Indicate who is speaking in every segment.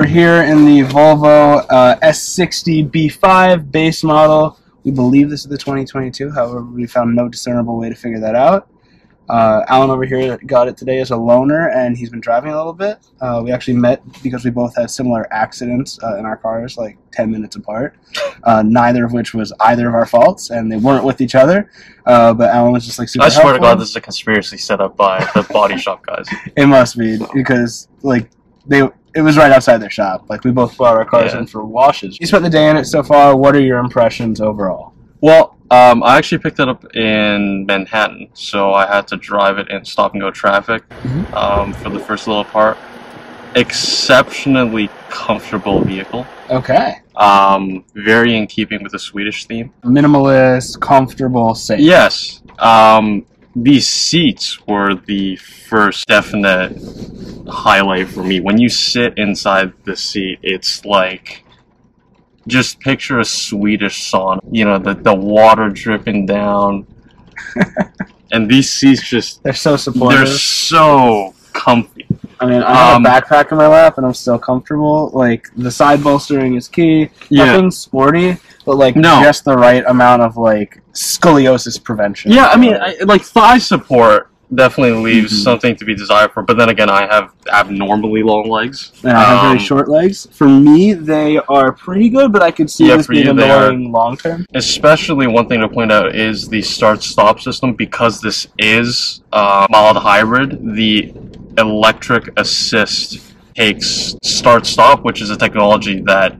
Speaker 1: here in the Volvo S60 B5 base model. We believe this is the 2022, however, we found no discernible way to figure that out. Alan over here got it today as a loaner, and he's been driving a little bit. We actually met because we both had similar accidents in our cars, like 10 minutes apart, neither of which was either of our faults, and they weren't with each other. But Alan was just like super helpful.
Speaker 2: I swear to God, this is a conspiracy set up by the body shop guys.
Speaker 1: It must be, because like it was right outside their shop. Like, we both brought our cars in for washes. You spent the day in it so far. What are your impressions overall?
Speaker 2: Well, I actually picked it up in Manhattan, so I had to drive it in stop-and-go traffic for the first little part. Exceptionally comfortable vehicle.
Speaker 1: Okay.
Speaker 2: Very in keeping with the Swedish theme.
Speaker 1: Minimalist, comfortable, safe.
Speaker 2: Yes. These seats were the first definite highlight for me. When you sit inside the seat, it's like, just picture a Swedish sauna. You know, the water dripping down. And these seats just...
Speaker 1: They're so supportive.
Speaker 2: They're so comfy.
Speaker 1: I mean, I have a backpack in my lap, and I'm still comfortable. Like, the side bolstering is key. Nothing sporty, but, like, just the right amount of, like, scoliosis prevention.
Speaker 2: Yeah, I mean, like, thigh support definitely leaves something to be desired for, but then again, I have abnormally long legs.
Speaker 1: And I have very short legs. For me, they are pretty good, but I could see this being annoying long term.
Speaker 2: Especially one thing to point out is the start-stop system. Because this is mild hybrid, the electric assist takes start-stop, which is a technology that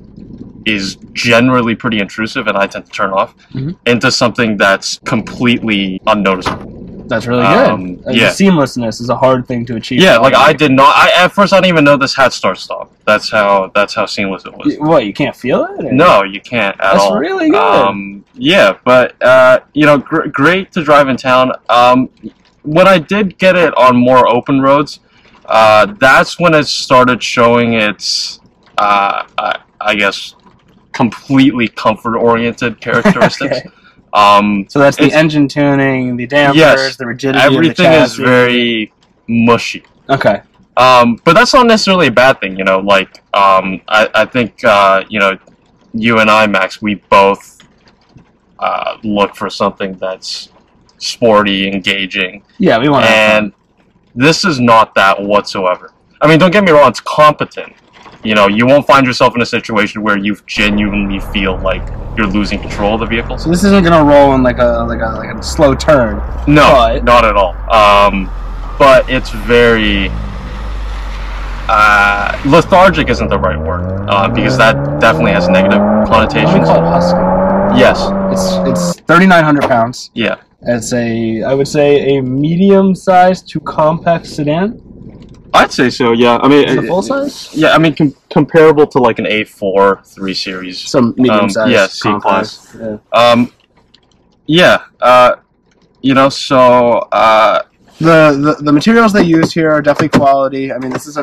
Speaker 2: is generally pretty intrusive and I tend to turn off, into something that's completely unnoticeable.
Speaker 1: That's really good. The seamlessness is a hard thing to achieve.
Speaker 2: Yeah, like I did not. At first, I didn't even know this had start-stop. That's how seamless it was.
Speaker 1: What, you can't feel it? Or?
Speaker 2: No, you can't at all.
Speaker 1: That's really good.
Speaker 2: Yeah, but you know, great to drive in town. When I did get it on more open roads, that's when it started showing its, I guess, completely comfort-oriented characteristics.
Speaker 1: Okay. So that's the engine tuning, the dampers, the rigidity
Speaker 2: everything
Speaker 1: of the chassis.
Speaker 2: Is very mushy.
Speaker 1: Okay.
Speaker 2: But that's not necessarily a bad thing, you know. Like, I think, you know, you and I, Max, we both look for something that's sporty, engaging.
Speaker 1: Yeah, we want to.
Speaker 2: And this is not that whatsoever. I mean, don't get me wrong; it's competent. You know, you won't find yourself in a situation where you genuinely feel like you're losing control of the vehicle.
Speaker 1: So this isn't gonna roll in like a slow turn.
Speaker 2: No, not at all. But it's very lethargic isn't the right word because that definitely has negative connotations.
Speaker 1: We call it husky.
Speaker 2: Yes,
Speaker 1: it's 3,900 pounds.
Speaker 2: Yeah,
Speaker 1: it's I would say a medium-sized to compact sedan.
Speaker 2: I'd say so, yeah. I mean,
Speaker 1: is it full size?
Speaker 2: Yeah, I mean, comparable to like an A4 3 Series.
Speaker 1: Some medium size.
Speaker 2: Yeah, C class. Yeah. You know, so
Speaker 1: the materials they use here are definitely quality. I mean, this is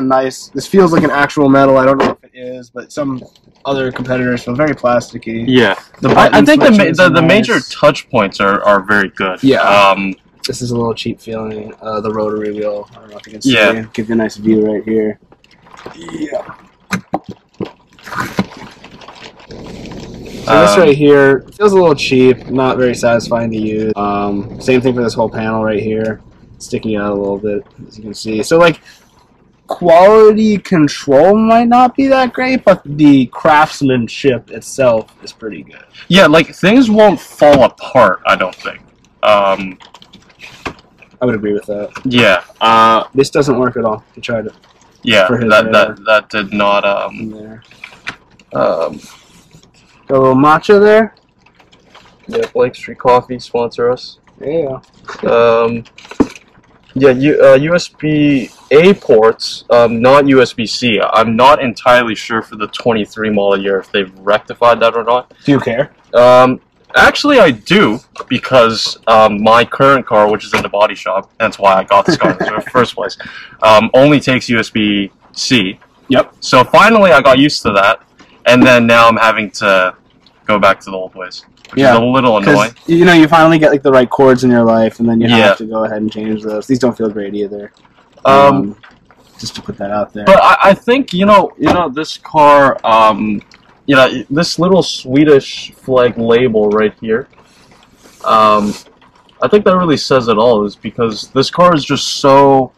Speaker 1: this feels like an actual metal. I don't know if it is, but some other competitors feel very plasticky.
Speaker 2: Yeah. I think the major touch points are very good.
Speaker 1: Yeah. This is a little cheap feeling. The rotary wheel. I don't know if you can see. Yeah. Give you a nice view right here. Yeah. So this right here feels a little cheap, not very satisfying to use. Same thing for this whole panel right here, sticking out a little bit, as you can see. So like, quality control might not be that great, but the craftsmanship itself is pretty good.
Speaker 2: Yeah, like things won't fall apart, I don't think.
Speaker 1: I would agree with that.
Speaker 2: Yeah.
Speaker 1: This doesn't work at all. He tried it.
Speaker 2: Yeah, that did not.
Speaker 1: Got a little matcha there.
Speaker 2: Yeah, Blake Street Coffee sponsor us.
Speaker 1: Yeah.
Speaker 2: Yeah, USB-A ports, not USB-C. I'm not entirely sure for the 23 model year if they've rectified that or not.
Speaker 1: Do you care?
Speaker 2: Actually, I do, because my current car, which is in the body shop, that's why I got this car in the first place, only takes USB-C.
Speaker 1: Yep.
Speaker 2: So finally I got used to that, and then now I'm having to go back to the old ways, which is a little annoying.
Speaker 1: You know, you finally get like the right chords in your life, and then you have to go ahead and change those. These don't feel great either. just to put that out there.
Speaker 2: But I think this car, this little Swedish flag label right here. I think that really says it all, is because this car is just so.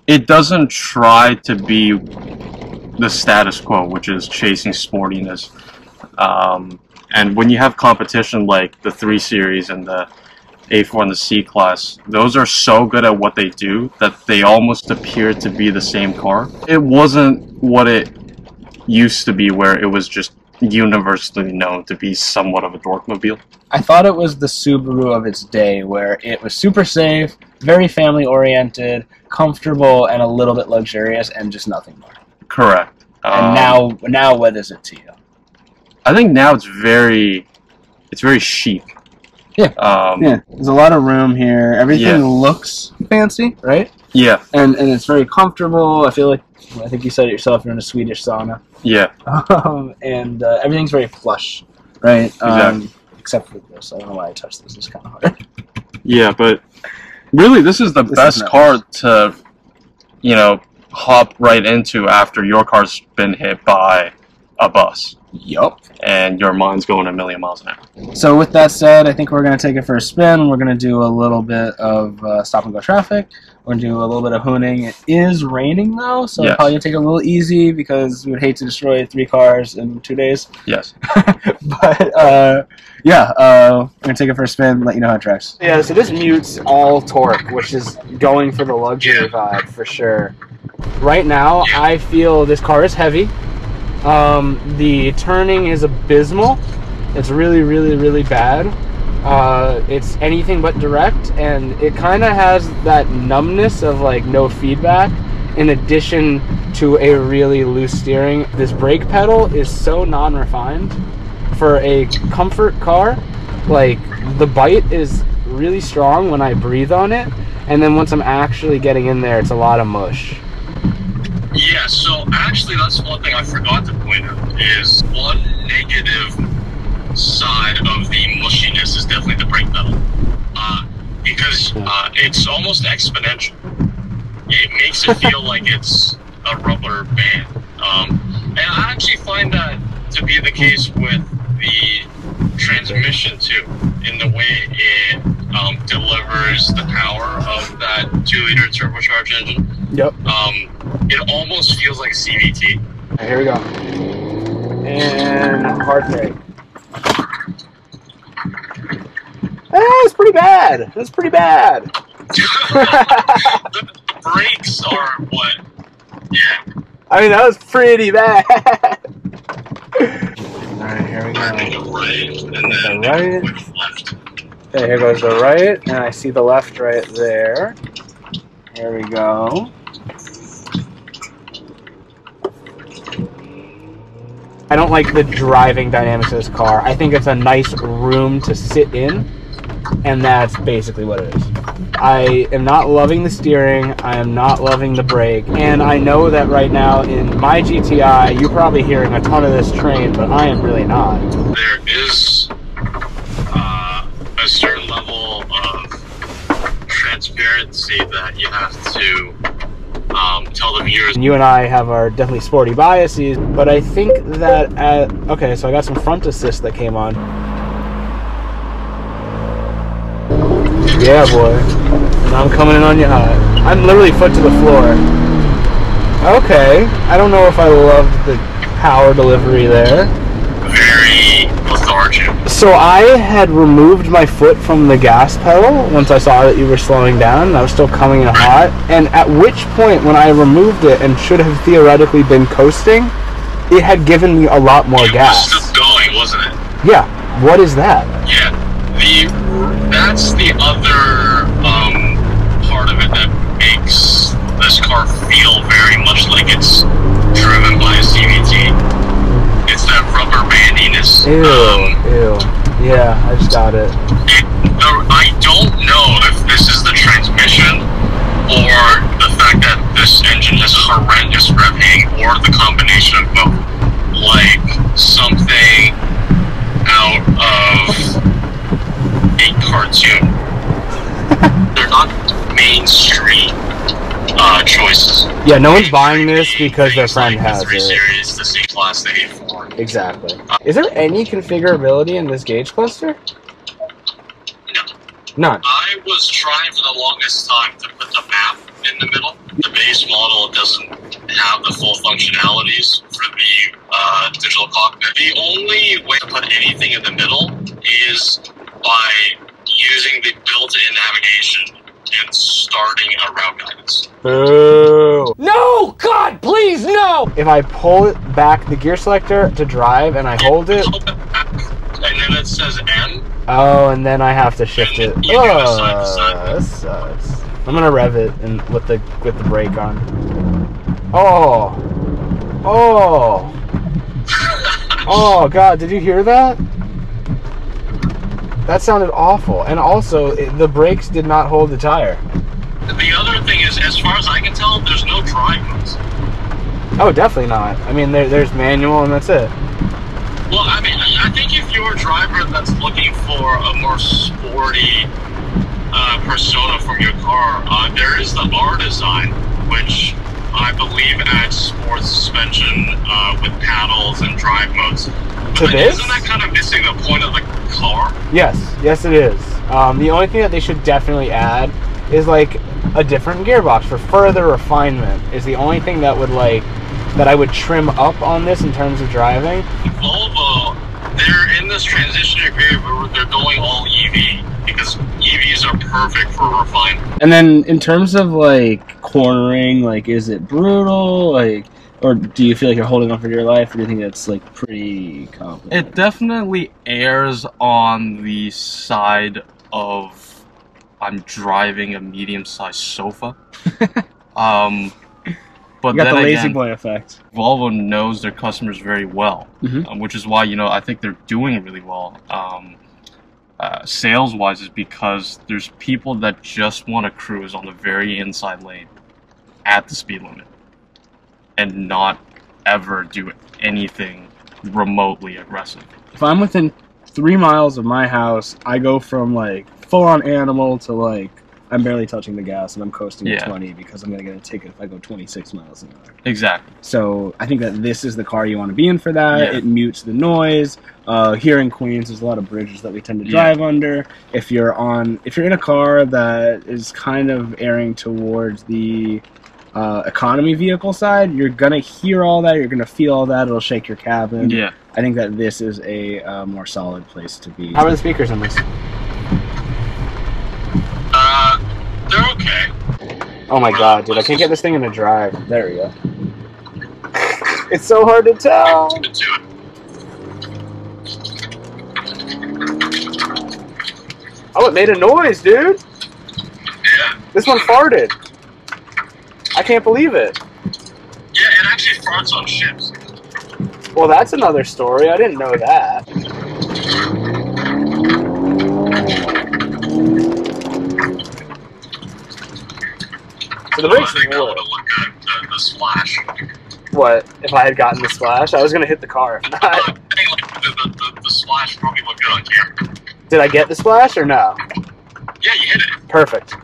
Speaker 2: It doesn't try to be the status quo, which is chasing sportiness. And when you have competition like the 3 Series and the A4 and the C-Class, those are so good at what they do that they almost appear to be the same car. It wasn't what it used to be, where it was just universally known to be somewhat of a dorkmobile.
Speaker 1: I thought it was the Subaru of its day, where it was super safe, very family-oriented, comfortable, and a little bit luxurious, and just nothing more.
Speaker 2: Correct.
Speaker 1: And now what is it to you?
Speaker 2: I think now it's very chic.
Speaker 1: Yeah. Yeah. There's a lot of room here. Everything looks fancy, right?
Speaker 2: Yeah.
Speaker 1: And it's very comfortable. I think you said it yourself, you're in a Swedish sauna.
Speaker 2: Yeah.
Speaker 1: And everything's very plush, right?
Speaker 2: Exactly.
Speaker 1: Except for this. I don't know why I touched this. It's kind of hard.
Speaker 2: Yeah, but really, this is the best car to, hop right into after your car's been hit by a bus.
Speaker 1: Yup.
Speaker 2: And your mind's going a million miles an hour.
Speaker 1: So with that said, I think we're going to take it for a spin. We're going to do a little bit of stop-and-go traffic. We're going to do a little bit of hooning. It is raining, though, so
Speaker 2: yes.
Speaker 1: Probably going to take it a little easy because we would hate to destroy 3 cars in 2 days.
Speaker 2: Yes.
Speaker 1: But, we're going to take it for a spin and let you know how it tracks. Yeah, so this mutes all torque, which is going for the luxury vibe for sure. Right now, I feel this car is heavy. The turning is abysmal. It's really, really, really bad. It's anything but direct, and it kind of has that numbness of like no feedback in addition to a really loose steering. This brake pedal is so non-refined for a comfort car. Like, the bite is really strong when I breathe on it, and then once I'm actually getting in there, it's a lot of mush.
Speaker 2: Yeah, so actually that's one thing I forgot to point out, is one negative side of the mushiness is definitely the brake pedal. Because it's almost exponential. It makes it feel like it's a rubber band. And I actually find that to be the case with the transmission too, in the way it delivers the power of that 2-liter turbocharged engine.
Speaker 1: Yep.
Speaker 2: It almost feels like a CVT.
Speaker 1: Right, here we go. And hard brake. It's pretty bad. That's pretty bad.
Speaker 2: the brakes are what? Yeah.
Speaker 1: I mean, that was pretty bad. Alright, here we go.
Speaker 2: The right, and then
Speaker 1: the right.
Speaker 2: Left.
Speaker 1: Okay, here goes the right, and I see the left right there. Here we go. I don't like the driving dynamics of this car. I think it's a nice room to sit in, and that's basically what it is. I am not loving the steering, I am not loving the brake, and I know that right now in my GTI, you're probably hearing a ton of this train, but I am really not.
Speaker 2: There is a certain level of transparency that you have to tell the viewers.
Speaker 1: You and I have our definitely sporty biases, but I think that okay, so I got some front assist that came on. Yeah, boy. And I'm coming in on you hot. I'm literally foot to the floor. Okay. I don't know if I loved the power delivery there.
Speaker 2: Very lethargic.
Speaker 1: So I had removed my foot from the gas pedal once I saw that you were slowing down, and I was still coming in hot. And at which point, when I removed it and should have theoretically been coasting, it had given me a lot more gas.
Speaker 2: It was still going, wasn't it?
Speaker 1: Yeah. What is that?
Speaker 2: Yeah. That's the other part of it that makes this car feel very much like it's driven by a CVT. It's that rubber bandiness.
Speaker 1: Ew. Yeah, I just got it.
Speaker 2: I don't know if this is the transmission or the fact that this engine has horrendous revving, or the combination of both. Like something out of a cartoon. They're not mainstream choices.
Speaker 1: Yeah, no one's buying this because their friend has
Speaker 2: the 3
Speaker 1: it.
Speaker 2: Series, the C Class, the A4.
Speaker 1: Exactly. Is there any configurability in this gauge cluster?
Speaker 2: No.
Speaker 1: None.
Speaker 2: I was trying for the longest time to put the map in the middle. The base model doesn't have the full functionalities for the digital cockpit. The only way to put anything in the middle is by using the built-in navigation and starting a route guidance.
Speaker 1: Boo! No! God, please, no! If I pull it back, the gear selector to drive, and I hold it...
Speaker 2: And then it says N.
Speaker 1: Oh, and then I have to shift it. Oh, this sucks. I'm gonna rev it and with the brake on. Oh! Oh! Oh, God, did you hear that? That sounded awful. And also, the brakes did not hold the tire.
Speaker 2: The other thing is, as far as I can tell, there's no drive modes.
Speaker 1: Oh, definitely not. I mean, there's manual and that's it.
Speaker 2: Well, I mean, I think if you're a driver that's looking for a more sporty persona from your car, there is the R design, which I believe adds sports suspension with paddles and drive modes.
Speaker 1: To this?
Speaker 2: Isn't that kind of missing the point of the car?
Speaker 1: Yes, it is. The only thing that they should definitely add is like a different gearbox for further refinement. Is the only thing that would that I would trim up on this in terms of driving.
Speaker 2: Volvo, they're in this transitionary period where they're going all EV because EVs are perfect for refinement.
Speaker 1: And then in terms of like cornering, like is it brutal? Like, or do you feel like you're holding on for dear life, or do you think it's like pretty complicated?
Speaker 2: It definitely errs on the side of I'm driving a medium-sized sofa. But
Speaker 1: you got
Speaker 2: then
Speaker 1: the lazy
Speaker 2: again,
Speaker 1: boy effect.
Speaker 2: Volvo knows their customers very well, which is why I think they're doing really well sales-wise, is because there's people that just want to cruise on the very inside lane at the speed limit and not ever do anything remotely aggressive.
Speaker 1: If I'm within 3 miles of my house, I go from like full-on animal to like I'm barely touching the gas and I'm coasting at 20 because I'm going to get a ticket if I go 26 miles an hour. Exactly. So I think that this is the car you want to be in for that. Yeah. It mutes the noise. Here in Queens, there's a lot of bridges that we tend to drive under. If you're in a car that is kind of erring towards the economy vehicle side, you're going to hear all that. You're going to feel all that. It'll shake your cabin. Yeah. I think that this is a more solid place to be. How are the speakers in this?
Speaker 2: They're okay.
Speaker 1: Oh my god, dude, I can't get this thing in a drive. There we go. It's so hard to tell. Oh, it made a noise, dude.
Speaker 2: Yeah.
Speaker 1: This one farted. I can't believe it.
Speaker 2: Yeah, it actually farts on ships.
Speaker 1: Well, that's another story. I didn't know that. So the brakes
Speaker 2: I would have looked at the splash.
Speaker 1: What? If I had gotten the splash? I was going to hit the car. If not.
Speaker 2: The splash probably looked good on camera.
Speaker 1: Did I get the splash or no?
Speaker 2: Yeah, you hit it.
Speaker 1: Perfect.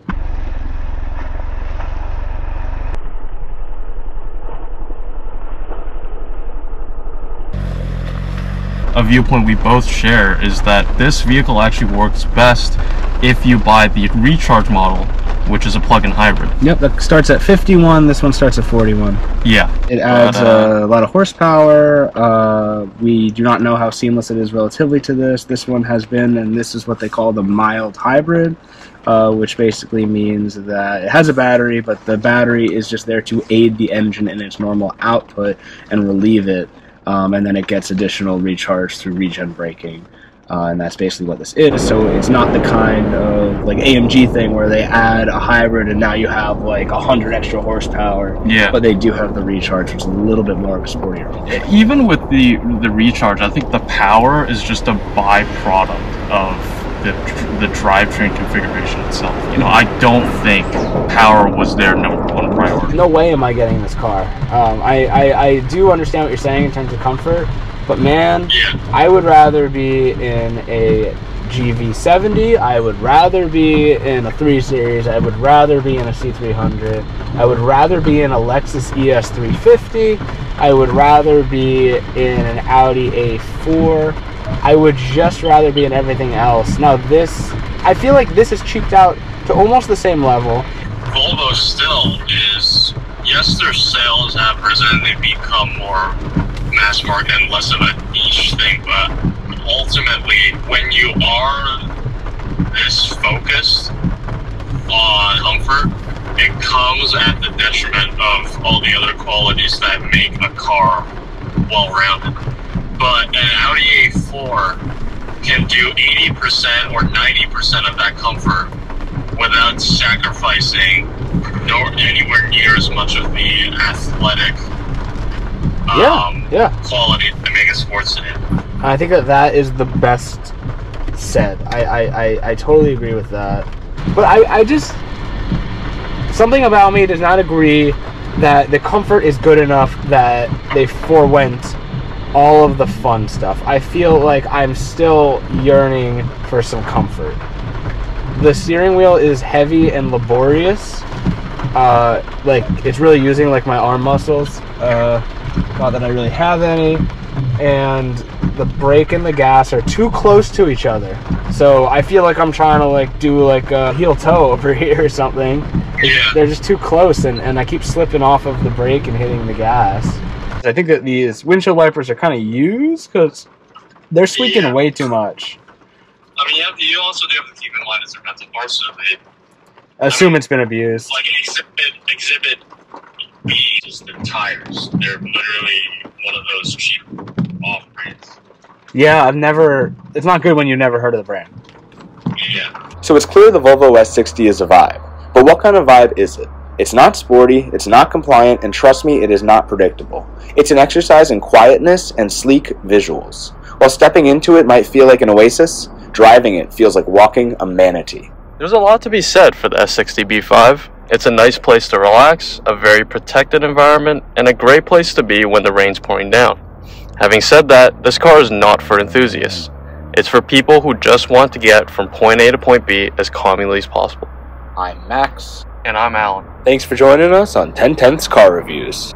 Speaker 2: A viewpoint we both share is that this vehicle actually works best if you buy the Recharge model, which is a plug-in hybrid.
Speaker 1: Yep, that starts at 51, this one starts at 41.
Speaker 2: Yeah.
Speaker 1: It adds a lot of horsepower. We do not know how seamless it is relatively to this. This one has been, and this is what they call the mild hybrid, which basically means that it has a battery, but the battery is just there to aid the engine in its normal output and relieve it. And then it gets additional recharge through regen braking. And that's basically what this is. So it's not the kind of like AMG thing where they add a hybrid and now you have like 100 extra horsepower. Yeah. But they do have the recharge, which is a little bit more of a sportier.
Speaker 2: Even with the recharge, I think the power is just a byproduct of the drivetrain configuration itself. You know, I don't think power was their #1 priority.
Speaker 1: No way am I getting this car. I do understand what you're saying in terms of comfort. But man, I would rather be in a GV70. I would rather be in a 3 Series. I would rather be in a C300. I would rather be in a Lexus ES350. I would rather be in an Audi A4. I would just rather be in everything else. Now this, I feel like this is cheaped out to almost the same level.
Speaker 2: Volvo still is, yes, their sales have risen, they've become more mass market and less of a niche thing, but ultimately, when you are this focused on comfort, it comes at the detriment of all the other qualities that make a car well-rounded. But an Audi A4 can do 80% or 90% of that comfort without sacrificing anywhere near as much of the athletic quality to make a sports sedan.
Speaker 1: I think that is the best said. I totally agree with that. But I just, something about me does not agree that the comfort is good enough that they forewent all of the fun stuff. I feel like I'm still yearning for some comfort. The steering wheel is heavy and laborious. Like, it's really using like my arm muscles. Not that I really have any. And the brake and the gas are too close to each other. So I feel like I'm trying to like do like a heel toe over here or something.
Speaker 2: Yeah.
Speaker 1: They're just too close, and I keep slipping off of the brake and hitting the gas. I think that these windshield wipers are kind of used because they're squeaking way too much.
Speaker 2: I mean, you also do have to keep in mind it's a rental car, so they
Speaker 1: Assume it's been abused.
Speaker 2: like exhibit B, just the tires. They're literally one of those cheap off brands.
Speaker 1: Yeah, it's not good when you've never heard of the brand.
Speaker 2: Yeah.
Speaker 3: So it's clear the Volvo S60 is a vibe. But what kind of vibe is it? It's not sporty, it's not compliant, and trust me, it is not predictable. It's an exercise in quietness and sleek visuals. While stepping into it might feel like an oasis, driving it feels like walking a manatee.
Speaker 2: There's a lot to be said for the S60 B5. It's a nice place to relax, a very protected environment, and a great place to be when the rain's pouring down. Having said that, this car is not for enthusiasts. It's for people who just want to get from point A to point B as calmly as possible.
Speaker 3: I'm Max.
Speaker 2: And I'm Alan.
Speaker 3: Thanks for joining us on 10/10ths Car Reviews.